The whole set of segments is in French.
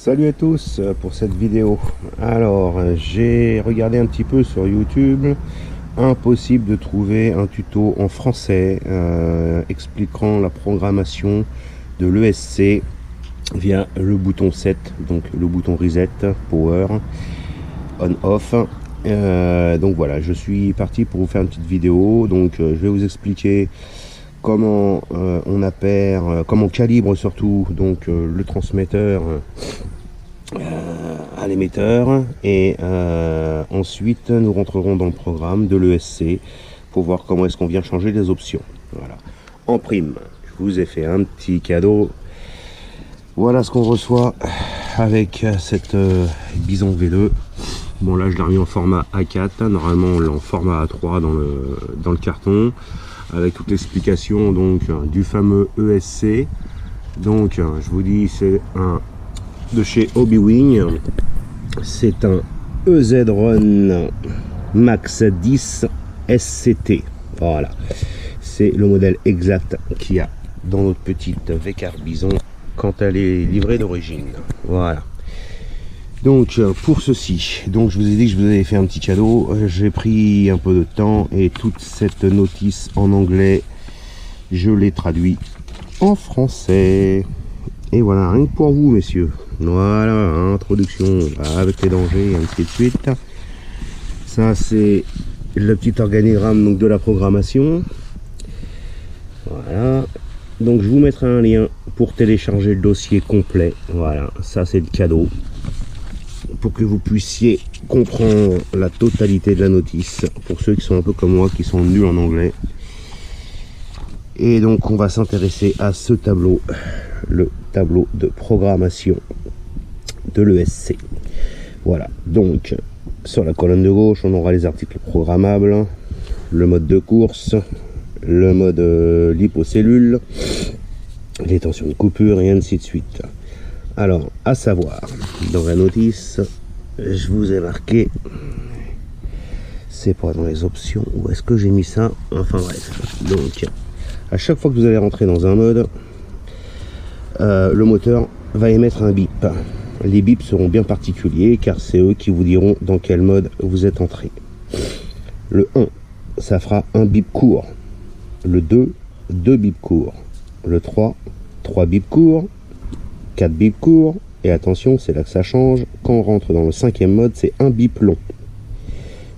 Salut à tous pour cette vidéo. Alors j'ai regardé un petit peu sur YouTube. Impossible de trouver un tuto en français expliquant la programmation de l'ESC via le bouton 7, donc le bouton reset, power, on off. Donc voilà, je suis parti pour vous faire une petite vidéo. Donc je vais vous expliquer comment on appare, comment on calibre surtout donc le transmetteur à l'émetteur, et ensuite nous rentrerons dans le programme de l'ESC pour voir comment est-ce qu'on vient changer les options. Voilà. En prime, je vous ai fait un petit cadeau. Voilà ce qu'on reçoit avec cette Bison V2. Bon, là je l'ai remis en format A4, normalement on l'a en format A3 dans le carton, avec toute l'explication donc du fameux ESC. Donc je vous dis, c'est un de chez Hobbywing, c'est un EZ-RON Max 10 SCT. Voilà, c'est le modèle exact qu'il y a dans notre petite V-Car Bison quand elle est livrée d'origine. Voilà. Donc pour ceci, donc je vous ai dit que je vous avais fait un petit cadeau. J'ai pris un peu de temps et toute cette notice en anglais, je l'ai traduit en français. Et voilà, rien que pour vous, messieurs. Voilà, introduction avec les dangers, et ainsi de suite. Ça, c'est le petit organigramme donc de la programmation. Voilà. Donc, je vous mettrai un lien pour télécharger le dossier complet. Voilà, ça, c'est le cadeau. Pour que vous puissiez comprendre la totalité de la notice. Pour ceux qui sont un peu comme moi, qui sont nuls en anglais. Et donc, on va s'intéresser à ce tableau. Le tableau de programmation de l'ESC. Voilà, donc sur la colonne de gauche on aura les articles programmables, le mode de course, le mode lipocellule, les tensions de coupure et ainsi de suite. Alors à savoir, dans la notice je vous ai marqué, c'est pas dans les options, où est-ce que j'ai mis ça, enfin bref. Donc à chaque fois que vous allez rentrer dans un mode, le moteur va émettre un bip. Les bips seront bien particuliers car c'est eux qui vous diront dans quel mode vous êtes entré. Le 1, ça fera un bip court. Le 2, 2 bips courts. Le 3, 3 bips courts. 4 bips courts. Et attention, c'est là que ça change. Quand on rentre dans le 5e mode, c'est un bip long.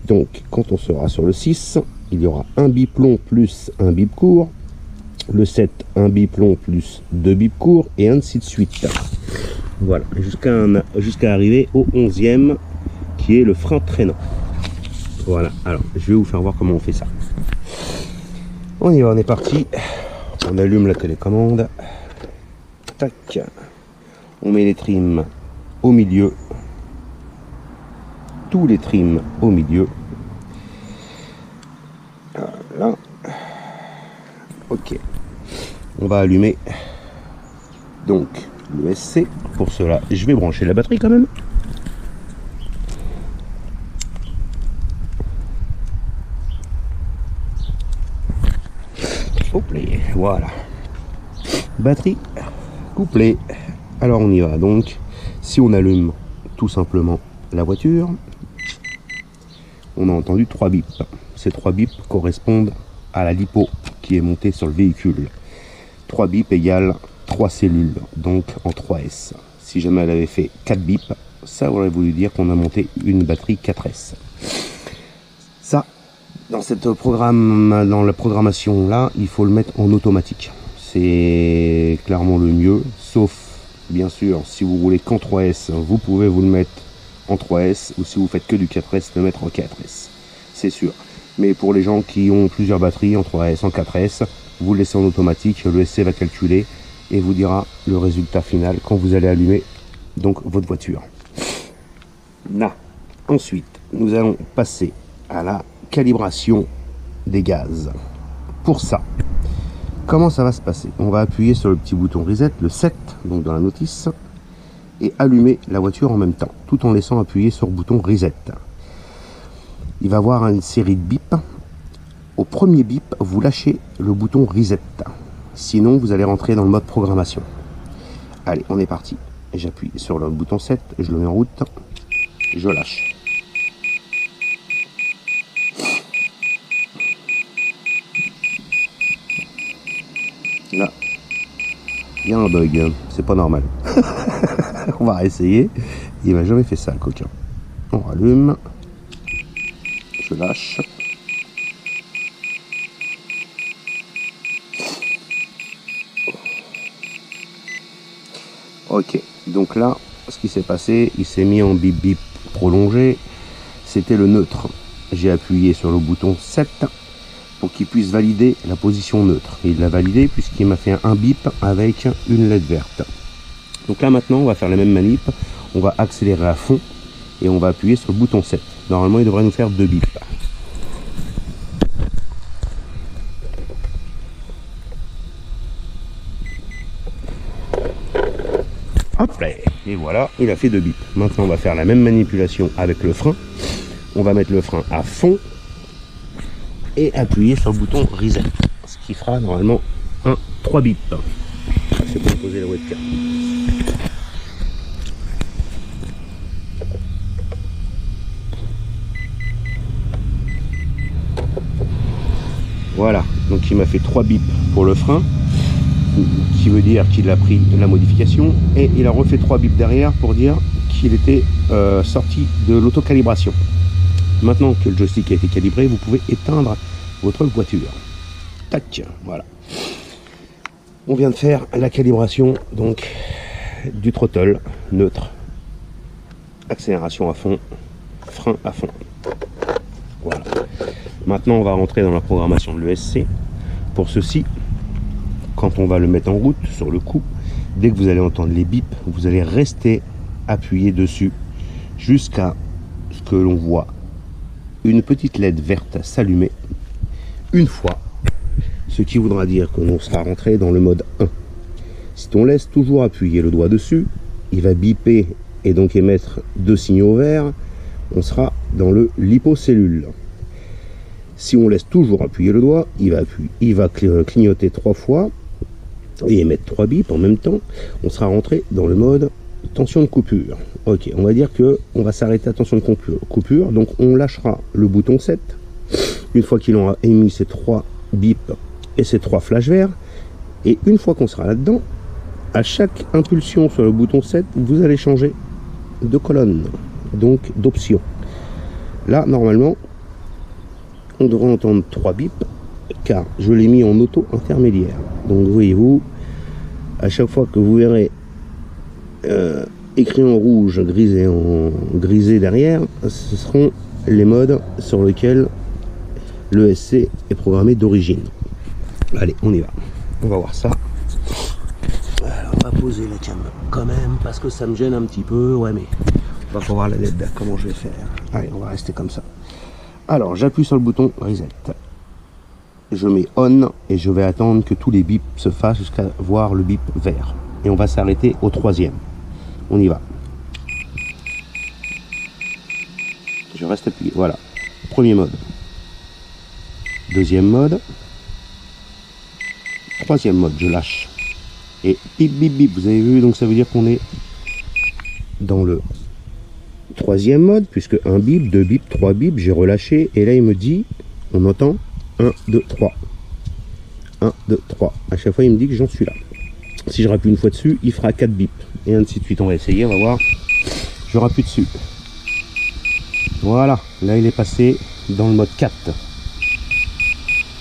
Donc, quand on sera sur le 6, il y aura un bip long plus un bip court. Le 7, un bip long plus 2 bips courts, et ainsi de suite. Voilà, jusqu'à arriver au 11e, qui est le frein traînant. Voilà, alors je vais vous faire voir comment on fait ça. On y va, on est parti. On allume la télécommande. Tac. On met les trims au milieu. Tous les trims au milieu. Voilà. Ok. On va allumer donc le SC. Pour cela, je vais brancher la batterie quand même. Couplé, voilà. Batterie couplée. Alors on y va. Donc, si on allume tout simplement la voiture, on a entendu 3 bips. Ces 3 bips correspondent à la lipo qui est montée sur le véhicule. 3 bips égale 3 cellules, donc en 3S. Si jamais elle avait fait 4 bips, ça aurait voulu dire qu'on a monté une batterie 4S. Ça, dans la programmation là, il faut le mettre en automatique. C'est clairement le mieux, sauf bien sûr si vous roulez qu'en 3S, vous pouvez vous le mettre en 3S, ou si vous faites que du 4S, le mettre en 4S. C'est sûr. Mais pour les gens qui ont plusieurs batteries en 3S, en 4S, vous le laissez en automatique, le SC va calculer et vous dira le résultat final quand vous allez allumer donc votre voiture. Là, ensuite, nous allons passer à la calibration des gaz. Pour ça, comment ça va se passer? On va appuyer sur le petit bouton reset, le 7, donc dans la notice, et allumer la voiture en même temps, tout en laissant appuyer sur le bouton reset. Il va y avoir une série de bips. Au premier bip, vous lâchez le bouton reset. Sinon, vous allez rentrer dans le mode programmation. Allez, on est parti. j'appuie sur le bouton 7, je le mets en route, je lâche. Là, il y a un bug, c'est pas normal. On va réessayer. Il m'a jamais fait ça, le coquin. On rallume, je lâche. Ok, donc là, ce qui s'est passé, il s'est mis en bip bip prolongé. C'était le neutre. J'ai appuyé sur le bouton 7 pour qu'il puisse valider la position neutre. Et il l'a validé puisqu'il m'a fait un bip avec une LED verte. Donc là maintenant, on va faire la même manip. On va accélérer à fond et on va appuyer sur le bouton 7. Normalement, il devrait nous faire 2 bips. Hop là, et voilà, il a fait 2 bips. Maintenant, on va faire la même manipulation avec le frein. On va mettre le frein à fond et appuyer sur le bouton reset, ce qui fera normalement 3 bips. C'est pour poser la webcam. Voilà, donc il m'a fait 3 bips pour le frein, qui veut dire qu'il a pris la modification, et il a refait 3 bips derrière pour dire qu'il était sorti de l'autocalibration. Maintenant que le joystick a été calibré, vous pouvez éteindre votre voiture. Tac, voilà. On vient de faire la calibration donc du throttle neutre, accélération à fond, frein à fond. Voilà. Maintenant, on va rentrer dans la programmation de l'ESC. Pour ceci, quand on va le mettre en route sur le coup, dès que vous allez entendre les bips, vous allez rester appuyé dessus jusqu'à ce que l'on voit une petite LED verte s'allumer une fois, ce qui voudra dire que l'on sera rentré dans le mode 1. Si on laisse toujours appuyer le doigt dessus, il va biper et donc émettre 2 signaux verts. On sera dans le l'hypocellule. Si on laisse toujours appuyer le doigt, il va clignoter 3 fois et émettre 3 bips en même temps. On sera rentré dans le mode tension de coupure. Ok, on va dire que on va s'arrêter à tension de coupure. Donc on lâchera le bouton 7 une fois qu'il aura émis ces 3 bips et ces 3 flashs verts. Et une fois qu'on sera là-dedans, à chaque impulsion sur le bouton 7, vous allez changer de colonne, donc d'option. Là, normalement, on devrait entendre 3 bips, car je l'ai mis en auto intermédiaire. Donc voyez-vous, à chaque fois que vous verrez écrit en rouge, grisé derrière, ce seront les modes sur lesquels l'ESC est programmé d'origine. Allez, on y va. On va voir ça. Alors, on va poser la cam quand même, parce que ça me gêne un petit peu. Ouais, mais on va voir la LED, comment je vais faire. Allez, on va rester comme ça. Alors, j'appuie sur le bouton reset. Je mets on et je vais attendre que tous les bips se fassent jusqu'à voir le bip vert. Et on va s'arrêter au 3e. On y va. Je reste appuyé. Voilà. Premier mode. Deuxième mode. Troisième mode, je lâche. Et bip bip bip, vous avez vu, donc ça veut dire qu'on est dans le 3e mode, puisque 1 bip, 2 bips, 3 bips, j'ai relâché, et là il me dit, on entend 1, 2, 3. 1, 2, 3. À chaque fois il me dit que j'en suis là. Si je rappuie une fois dessus, il fera 4 bips. Et ainsi de suite, on va essayer, on va voir. Je rappuie dessus. Voilà, là il est passé dans le mode 4.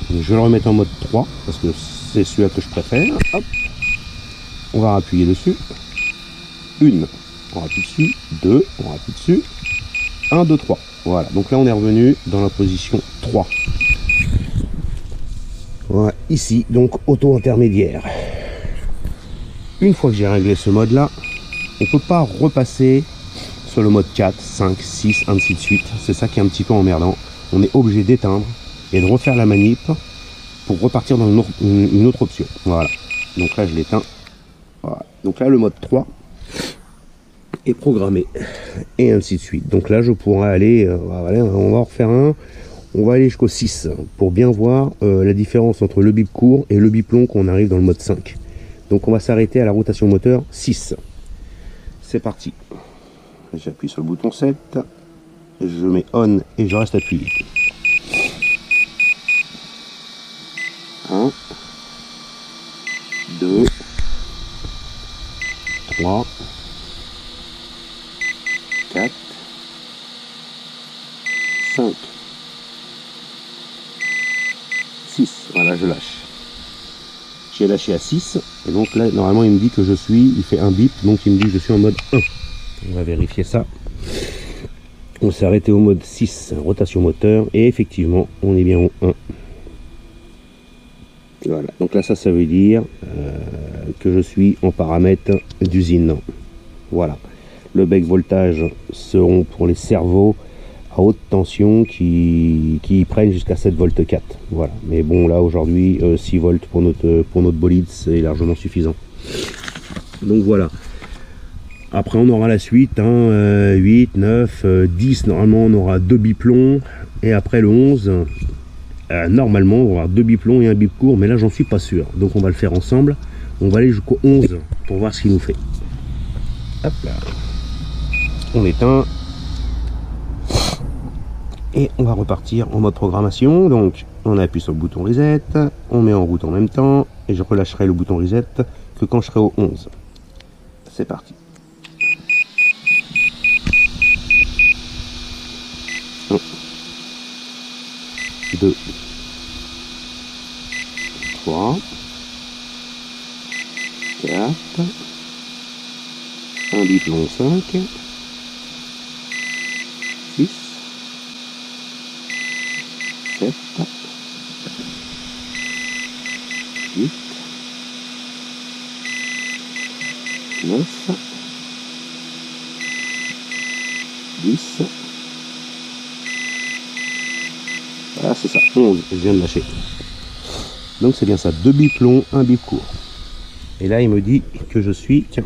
Je vais le remettre en mode 3, parce que c'est celui-là que je préfère. Hop. On va appuyer dessus. 1, on rappuie dessus. 2, on rappuie dessus. 1, 2, 3. Voilà, donc là on est revenu dans la position 3. Voilà, ici, donc auto intermédiaire. Une fois que j'ai réglé ce mode là, on ne peut pas repasser sur le mode 4, 5, 6, ainsi de suite. C'est ça qui est un petit peu emmerdant. On est obligé d'éteindre et de refaire la manip pour repartir dans une autre option. Voilà, donc là je l'éteins. Voilà. Donc là le mode 3 est programmé et ainsi de suite. Donc là je pourrais aller, voilà, on va en refaire un, on va aller jusqu'au 6 pour bien voir la différence entre le bip court et le bip long quand on arrive dans le mode 5. Donc on va s'arrêter à la rotation moteur 6. c'est parti. J'appuie sur le bouton 7, je mets on et je reste appuyé. 1, 2, 3, 4, 5, 6. Voilà, je lâche. J'ai lâché à 6 et donc là normalement il me dit que je suis, il fait un bip, donc il me dit que je suis en mode 1. On va vérifier ça. On s'est arrêté au mode 6, rotation moteur, et effectivement on est bien au 1. Voilà, donc là ça veut dire que je suis en paramètre d'usine. Voilà, le bec voltage seront pour les servos à haute tension qui prennent jusqu'à 7 volts 4. Voilà, mais bon là aujourd'hui 6 volts pour notre bolide c'est largement suffisant. Donc voilà, après on aura la suite, 8, 9, 10, normalement on aura 2 biplombs, et après le 11 normalement on va avoir 2 biplombs et un bip court, mais là j'en suis pas sûr, donc on va le faire ensemble. On va aller jusqu'au 11 pour voir ce qu'il nous fait. Hop là, on éteint et on va repartir en mode programmation. Donc on appuie sur le bouton reset, on met en route en même temps et je relâcherai le bouton reset que quand je serai au 11. C'est parti. 1, 2, 3, 4, un biplomb 5, 6, 7, 8, 9, 10, voilà c'est ça, 11, je viens de lâcher. Donc c'est bien ça, 2 biplombs, un bip court. Et là il me dit que je suis, tiens,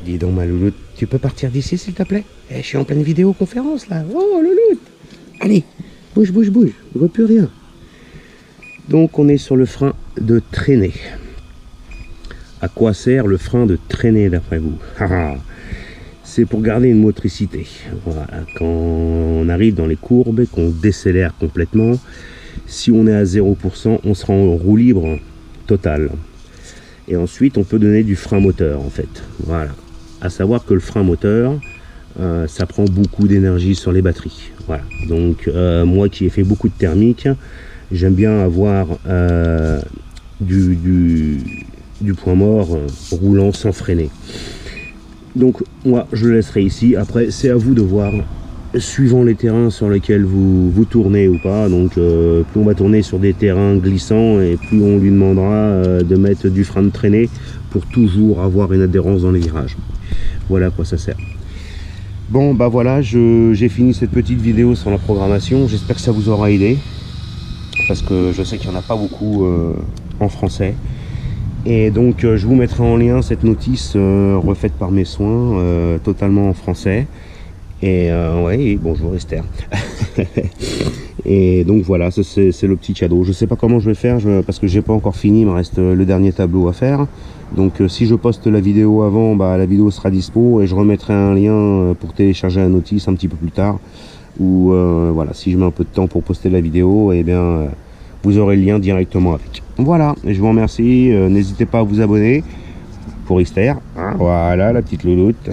dis donc ma louloute, tu peux partir d'ici s'il te plaît? Je suis en pleine vidéoconférence là, oh louloute, allez, bouge, bouge, bouge, je vois plus rien. Donc on est sur le frein de traînée. À quoi sert le frein de traînée d'après vous? C'est pour garder une motricité. Voilà, quand on arrive dans les courbes et qu'on décélère complètement, si on est à 0%, on sera en roue libre totale. Et ensuite, on peut donner du frein moteur en fait. Voilà. À savoir que le frein moteur, ça prend beaucoup d'énergie sur les batteries. Voilà. Donc, moi qui ai fait beaucoup de thermique, j'aime bien avoir du point mort roulant sans freiner. Donc moi je le laisserai ici. Après c'est à vous de voir suivant les terrains sur lesquels vous tournez ou pas. Donc plus on va tourner sur des terrains glissants et plus on lui demandera de mettre du frein de traînée pour toujours avoir une adhérence dans les virages. Voilà à quoi ça sert. Bon bah voilà, j'ai fini cette petite vidéo sur la programmation. J'espère que ça vous aura aidé, parce que je sais qu'il n'y en a pas beaucoup en français. Et donc je vous mettrai en lien cette notice refaite par mes soins, totalement en français. Et ouais, bonjour Esther. Et donc voilà, c'est le petit cadeau. Je sais pas comment je vais faire, parce que j'ai pas encore fini, il me reste le dernier tableau à faire. Donc si je poste la vidéo avant, bah, la vidéo sera dispo et je remettrai un lien pour télécharger la notice un petit peu plus tard. Ou voilà, si je mets un peu de temps pour poster la vidéo, et bien vous aurez le lien directement avec. Voilà, je vous remercie, n'hésitez pas à vous abonner pour Esther, hein, voilà la petite louloute.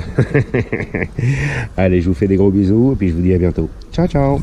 Allez, je vous fais des gros bisous et puis je vous dis à bientôt. Ciao ciao.